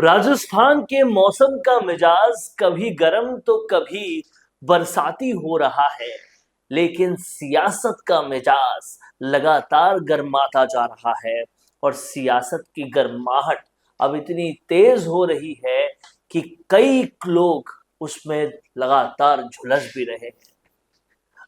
राजस्थान के मौसम का मिजाज कभी गर्म तो कभी बरसाती हो रहा है, लेकिन सियासत का मिजाज लगातार गर्माता जा रहा है। और सियासत की गर्माहट अब इतनी तेज हो रही है कि कई लोग उसमें लगातार झुलस भी रहे हैं।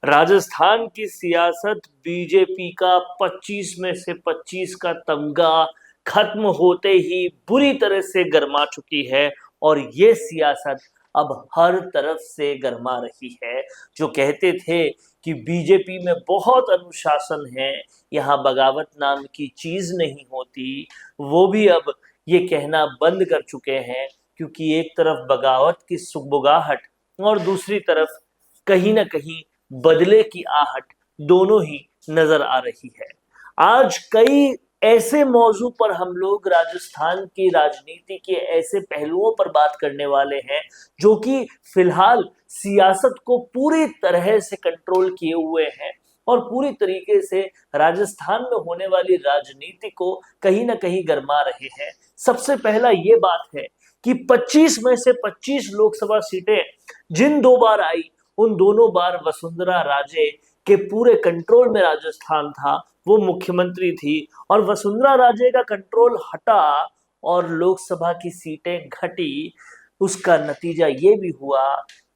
राजस्थान की सियासत बीजेपी का 25 में से 25 का तमगा खत्म होते ही बुरी तरह से गर्मा चुकी है। और ये सियासत अब हर तरफ से गर्मा रही है। जो कहते थे कि बीजेपी में बहुत अनुशासन है, यहाँ बगावत नाम की चीज नहीं होती, वो भी अब ये कहना बंद कर चुके हैं। क्योंकि एक तरफ बगावत की सुगबुगाहट और दूसरी तरफ कहीं ना कहीं बदले की आहट दोनों ही नजर आ रही है। आज कई ऐसे मौजू पर हम लोग राजस्थान की राजनीति के ऐसे पहलुओं पर बात करने वाले हैं जो कि फिलहाल सियासत को पूरी तरह से कंट्रोल किए हुए हैं और पूरी तरीके से राजस्थान में होने वाली राजनीति को कहीं ना कहीं गरमा रहे हैं। सबसे पहला ये बात है कि 25 में से 25 लोकसभा सीटें जिन दो बार आई, उन दोनों बार वसुंधरा राजे के पूरे कंट्रोल में राजस्थान था, वो मुख्यमंत्री थी। और वसुंधरा राजे का कंट्रोल हटा और लोकसभा की सीटें घटी। उसका नतीजा ये भी हुआ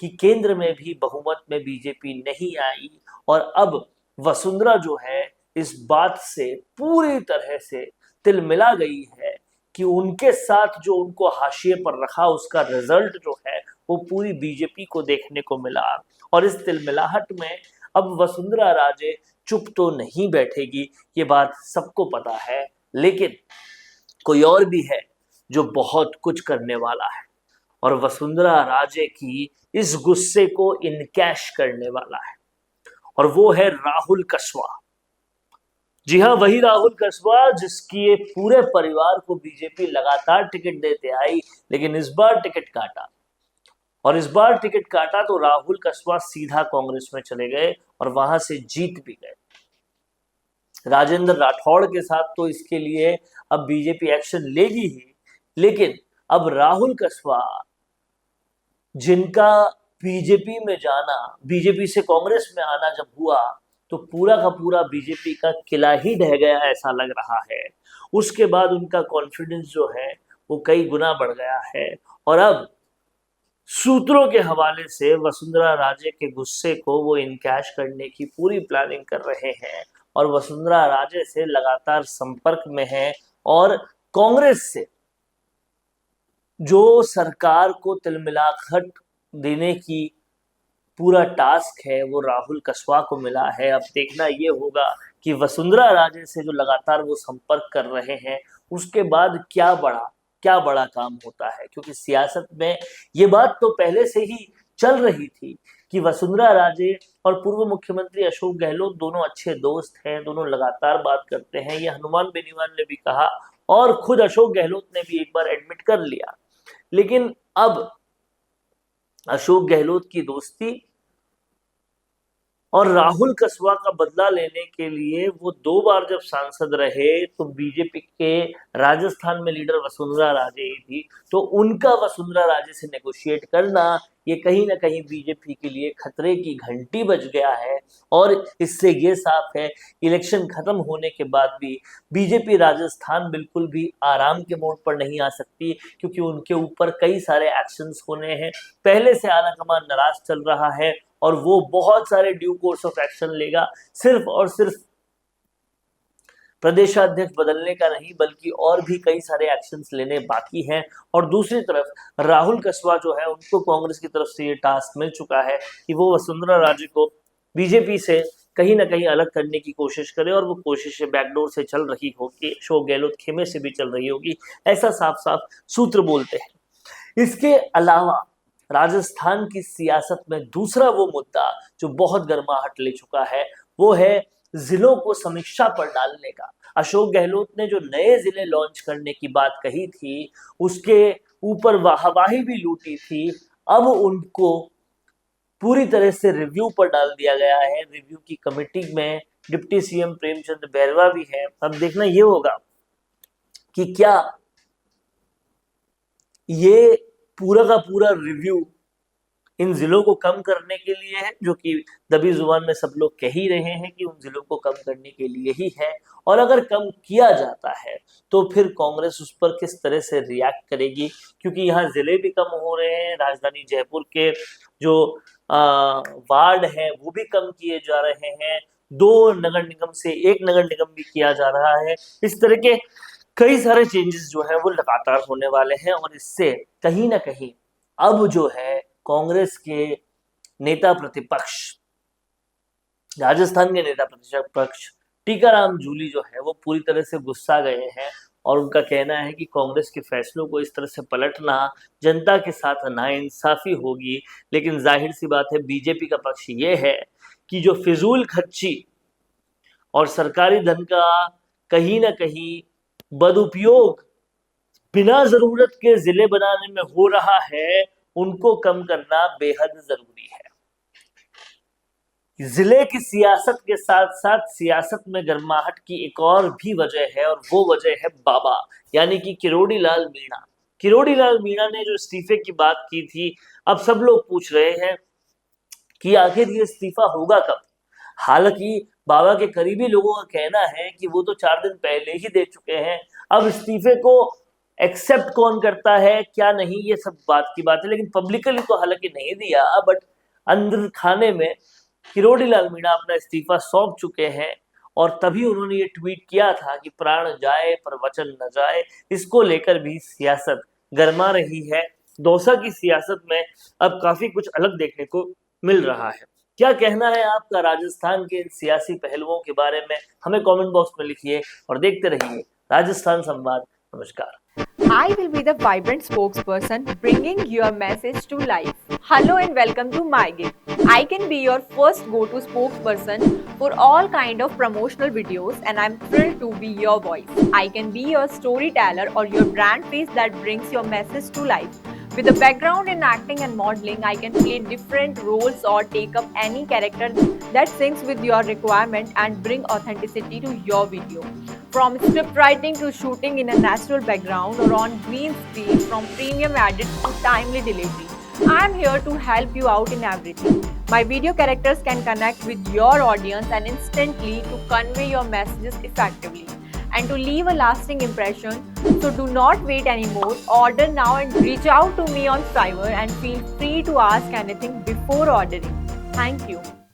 कि केंद्र में भी बहुमत में बीजेपी नहीं आई। और अब वसुंधरा जो है इस बात से पूरी तरह से तिलमिला गई है कि उनके साथ जो उनको हाशिए पर रखा, उसका रिजल्ट जो है वो पूरी बीजेपी को देखने को मिला। और इस तिलमिलाहट में अब वसुंधरा राजे चुप तो नहीं बैठेगी, ये बात सबको पता है। लेकिन कोई और भी है जो बहुत कुछ करने वाला है और वसुंधरा राजे की इस गुस्से को इनकैश करने वाला है, और वो है राहुल कस्वाल। जी हाँ, वही राहुल कस्वाल जिसकी पूरे परिवार को बीजेपी लगातार टिकट देते आई, लेकिन इस बार टिकट काटा। और इस बार टिकट काटा तो राहुल कस्वाल सीधा कांग्रेस में चले गए और वहां से जीत भी गए। राजेंद्र राठौड़ के साथ तो इसके लिए अब बीजेपी एक्शन लेगी ही, लेकिन अब राहुल कस्वाल जिनका बीजेपी में जाना, बीजेपी से कांग्रेस में आना जब हुआ तो पूरा का पूरा बीजेपी का किला ही ढह गया ऐसा लग रहा है। उसके बाद उनका कॉन्फिडेंस जो है वो कई गुना बढ़ गया है। और अब सूत्रों के हवाले से वसुंधरा राजे के गुस्से को वो इनकैश करने की पूरी प्लानिंग कर रहे हैं और वसुंधरा राजे से लगातार संपर्क में है। और कांग्रेस से जो सरकार को तिलमिलाहट देने की पूरा टास्क है वो राहुल कस्वाल को मिला है। अब देखना ये होगा कि वसुंधरा राजे से जो लगातार वो संपर्क कर रहे हैं उसके बाद क्या बड़ा काम होता है। क्योंकि सियासत में ये बात तो पहले से ही चल रही थी कि वसुंधरा राजे और पूर्व मुख्यमंत्री अशोक गहलोत दोनों अच्छे दोस्त हैं, दोनों लगातार बात करते हैं। ये हनुमान बेनीवाल ने भी कहा और खुद अशोक गहलोत ने भी एक बार एडमिट कर लिया। लेकिन अब अशोक गहलोत की दोस्ती और राहुल कस्वाल का बदला लेने के लिए वो दो बार जब सांसद रहे तो बीजेपी के राजस्थान में लीडर वसुंधरा राजे ही थी, तो उनका वसुंधरा राजे से नेगोशिएट करना ये कहीं ना कहीं बीजेपी के लिए खतरे की घंटी बज गया है। और इससे ये साफ है इलेक्शन खत्म होने के बाद भी बीजेपी राजस्थान बिल्कुल भी आराम के मोड पर नहीं आ सकती, क्योंकि उनके ऊपर कई सारे एक्शंस होने हैं। पहले से आला कमान नाराज चल रहा है और वो बहुत सारे ड्यू कोर्स ऑफ एक्शन लेगा, सिर्फ और सिर्फ प्रदेशाध्यक्ष बदलने का नहीं बल्कि और भी कई सारे एक्शंस लेने बाकी हैं। और दूसरी तरफ राहुल कस्वाल जो है उनको कांग्रेस की तरफ से ये टास्क मिल चुका है कि वो वसुंधरा राजे को बीजेपी से कहीं ना कहीं अलग करने की कोशिश करे, और वो कोशिश बैकडोर से चल रही होगी, अशोक गहलोत खेमे से भी चल रही होगी, ऐसा साफ साफ सूत्र बोलते हैं। इसके अलावा राजस्थान की सियासत में दूसरा वो मुद्दा जो बहुत गर्माहट ले चुका है वो है जिलों को समीक्षा पर डालने का। अशोक गहलोत ने जो नए जिले लॉन्च करने की बात कही थी उसके ऊपर वाहवाही भी लूटी थी। अब उनको पूरी तरह से रिव्यू पर डाल दिया गया है। रिव्यू की कमेटी में डिप्टी सीएम प्रेमचंद बैरवा भी है। अब देखना यह होगा कि क्या ये पूरा का पूरा रिव्यू इन जिलों को कम करने के लिए है, जो कि दबी जुबान में सब लोग कह ही रहे हैं कि उन जिलों को कम करने के लिए ही है। और अगर कम किया जाता है तो फिर कांग्रेस उस पर किस तरह से रिएक्ट करेगी, क्योंकि यहाँ जिले भी कम हो रहे हैं, राजधानी जयपुर के जो वार्ड है वो भी कम किए जा रहे हैं, 2 नगर निगम से 1 नगर निगम भी किया जा रहा है। इस तरह के कई सारे चेंजेस जो है वो लगातार होने वाले हैं, और इससे कहीं ना कहीं अब जो है कांग्रेस के नेता प्रतिपक्ष, राजस्थान के नेता प्रतिपक्ष टीकाराम जूली जो है वो पूरी तरह से गुस्सा गए हैं, और उनका कहना है कि कांग्रेस के फैसलों को इस तरह से पलटना जनता के साथ नाइंसाफी होगी। लेकिन जाहिर सी बात है, बीजेपी का पक्ष ये है कि जो फिजूल खर्ची और सरकारी धन का कहीं ना कहीं बदुपयोग बिना जरूरत के जिले बनाने में हो रहा है, उनको कम करना बेहद जरूरी है। जिले की सियासत के साथ साथ सियासत में गर्माहट की एक और भी वजह है, और वो वजह है बाबा, यानी कि किरोड़ी लाल मीणा। किरोड़ी लाल मीणा ने जो इस्तीफे की बात की थी, अब सब लोग पूछ रहे हैं कि आखिर ये इस्तीफा होगा कब। हालांकि बाबा के करीबी लोगों का कहना है कि वो तो 4 दिन पहले ही दे चुके हैं। अब इस्तीफे को एक्सेप्ट कौन करता है क्या नहीं, ये सब बात की बात है, लेकिन पब्लिकली तो हालांकि नहीं दिया, बट अंदर खाने में किरोड़ी लाल मीणा अपना इस्तीफा सौंप चुके हैं। और तभी उन्होंने ये ट्वीट किया था कि प्राण जाए पर वचन न जाए। इसको लेकर भी सियासत गर्मा रही है। दौसा की सियासत में अब काफी कुछ अलग देखने को मिल रहा है। क्या कहना है आपका राजस्थान के इन सियासी पहलुओं के बारे में, हमें कमेंट बॉक्स में लिखिए और देखते रहिए राजस्थान संवाद। नमस्कार। I will be the vibrant spokesperson bringing your message to life. Hello and welcome to MyGig. I can be your first go-to spokesperson for all kind of promotional videos, and I'm thrilled to be your voice. I can be your storyteller or your brand face that brings your message to life. With a background in acting and modeling, I can play different roles or take up any character that syncs with your requirement and bring authenticity to your video. From script writing to shooting in a natural background or on green screen, from premium edits to timely delivery, I am here to help you out in everything. My video characters can connect with your audience and instantly to convey your messages effectively and to leave a lasting impression. So do not wait anymore. Order now and reach out to me on Fiverr and feel free to ask anything before ordering. Thank you.